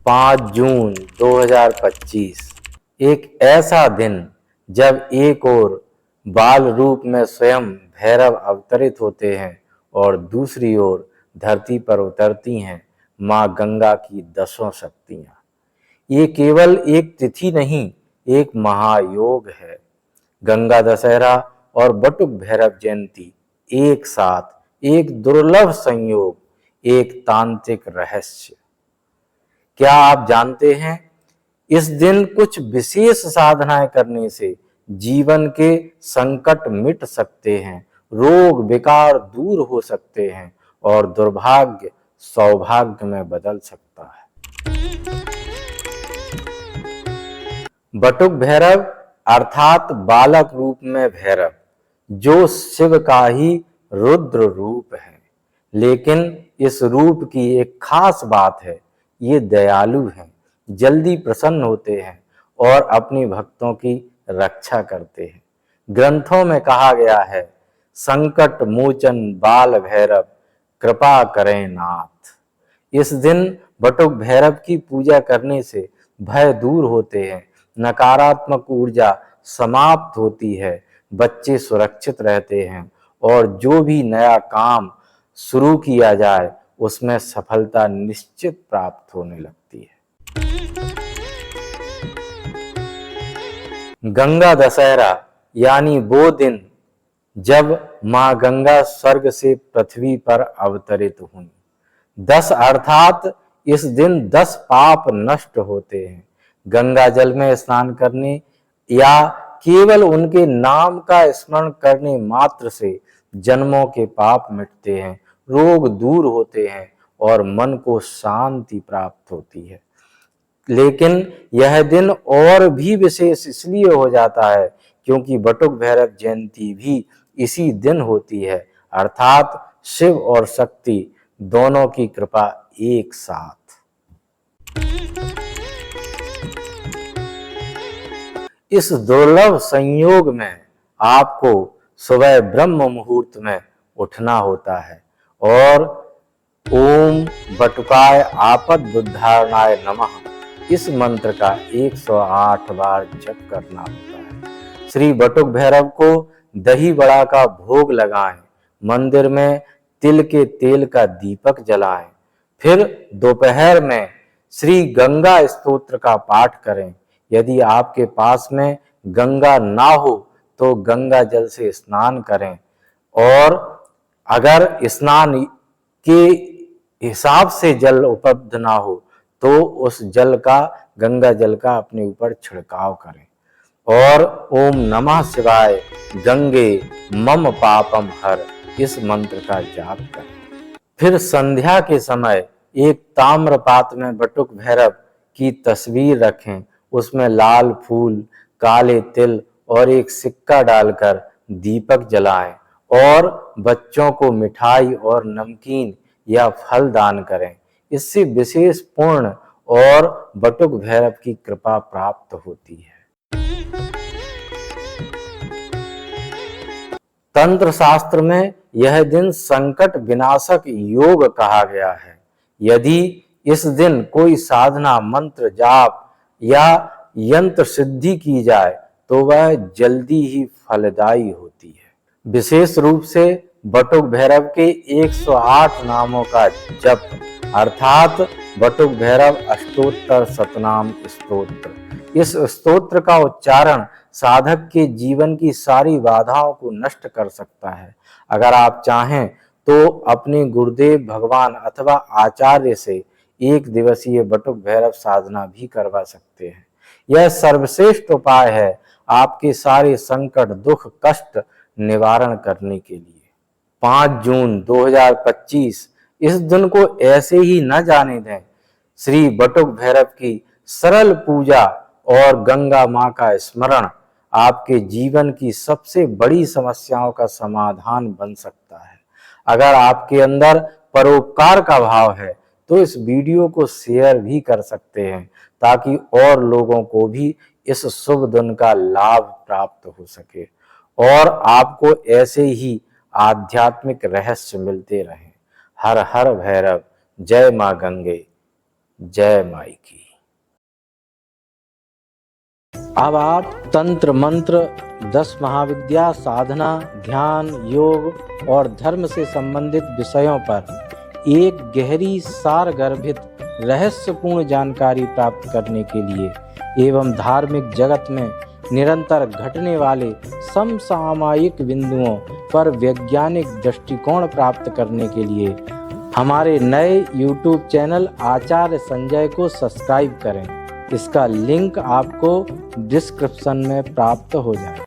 5 जून 2025 एक ऐसा दिन जब एक ओर बाल रूप में स्वयं भैरव अवतरित होते हैं और दूसरी ओर धरती पर उतरती हैं माँ गंगा की 10 शक्तियाँ। ये केवल एक तिथि नहीं, एक महायोग है। गंगा दशहरा और बटुक भैरव जयंती एक साथ, एक दुर्लभ संयोग, एक तांत्रिक रहस्य। क्या आप जानते हैं, इस दिन कुछ विशेष साधनाएं करने से जीवन के संकट मिट सकते हैं, रोग विकार दूर हो सकते हैं और दुर्भाग्य सौभाग्य में बदल सकता है। बटुक भैरव अर्थात बालक रूप में भैरव, जो शिव का ही रुद्र रूप है। लेकिन इस रूप की एक खास बात है, ये दयालु हैं, जल्दी प्रसन्न होते हैं और अपने भक्तों की रक्षा करते हैं। ग्रंथों में कहा गया है, संकट मोचन बाल भैरव कृपा करें नाथ। इस दिन बटुक भैरव की पूजा करने से भय दूर होते हैं, नकारात्मक ऊर्जा समाप्त होती है, बच्चे सुरक्षित रहते हैं और जो भी नया काम शुरू किया जाए उसमें सफलता निश्चित प्राप्त होने लगती है। गंगा दशहरा यानी वो दिन जब माँ गंगा स्वर्ग से पृथ्वी पर अवतरित हुई। 10 अर्थात इस दिन 10 पाप नष्ट होते हैं। गंगा जल में स्नान करने या केवल उनके नाम का स्मरण करने मात्र से जन्मों के पाप मिटते हैं, रोग दूर होते हैं और मन को शांति प्राप्त होती है। लेकिन यह दिन और भी विशेष इसलिए हो जाता है क्योंकि बटुक भैरव जयंती भी इसी दिन होती है, अर्थात शिव और शक्ति दोनों की कृपा एक साथ। इस दुर्लभ संयोग में आपको सुबह ब्रह्म मुहूर्त में उठना होता है और ओम बटुकाय आपद बुद्धारणाय नमः इस मंत्र का 108 बार जप करना होता है। श्री बटुक भैरव को दही बड़ा का भोग लगाएं, मंदिर में तिल के तेल का दीपक जलाएं, फिर दोपहर में श्री गंगा स्तोत्र का पाठ करें। यदि आपके पास में गंगा ना हो तो गंगा जल से स्नान करें और अगर स्नान के हिसाब से जल उपलब्ध ना हो तो उस जल का, गंगा जल का अपने ऊपर छिड़काव करें और ओम नमः शिवाय गंगे मम पापम हर इस मंत्र का जाप करें। फिर संध्या के समय एक ताम्र पात्र में बटुक भैरव की तस्वीर रखें, उसमें लाल फूल, काले तिल और एक सिक्का डालकर दीपक जलाएं और बच्चों को मिठाई और नमकीन या फल दान करें। इससे विशेष पूर्ण और बटुक भैरव की कृपा प्राप्त होती है। तंत्र शास्त्र में यह दिन संकट विनाशक योग कहा गया है। यदि इस दिन कोई साधना, मंत्र जाप या यंत्र सिद्धि की जाए तो वह जल्दी ही फलदायी होती है। विशेष रूप से बटुक भैरव के 108 नामों का जप अर्थात बटुक भैरव अष्टोत्तर शतनाम स्तोत्र। इस स्तोत्र का उच्चारण साधक के जीवन की सारी बाधाओं को नष्ट कर सकता है। अगर आप चाहें तो अपने गुरुदेव भगवान अथवा आचार्य से 1 दिवसीय बटुक भैरव साधना भी करवा सकते हैं। यह सर्वश्रेष्ठ उपाय है आपके सारे संकट, दुख, कष्ट निवारण करने के लिए। 5 जून 2025 इस दिन को ऐसे ही न जाने दें। श्री बटुक भैरव की सरल पूजा और गंगा माँ का स्मरण आपके जीवन की सबसे बड़ी समस्याओं का समाधान बन सकता है। अगर आपके अंदर परोपकार का भाव है तो इस वीडियो को शेयर भी कर सकते हैं ताकि और लोगों को भी इस शुभ दिन का लाभ प्राप्त हो सके और आपको ऐसे ही आध्यात्मिक रहस्य मिलते रहें। हर हर भैरव, जय मां गंगे। जय माई की। अब आप तंत्र मंत्र, 10 महाविद्या, साधना, ध्यान, योग और धर्म से संबंधित विषयों पर एक गहरी सारगर्भित रहस्यपूर्ण जानकारी प्राप्त करने के लिए एवं धार्मिक जगत में निरंतर घटने वाले समसामयिक बिंदुओं पर वैज्ञानिक दृष्टिकोण प्राप्त करने के लिए हमारे नए YouTube चैनल आचार्य संजय को सब्सक्राइब करें। इसका लिंक आपको डिस्क्रिप्शन में प्राप्त हो जाए।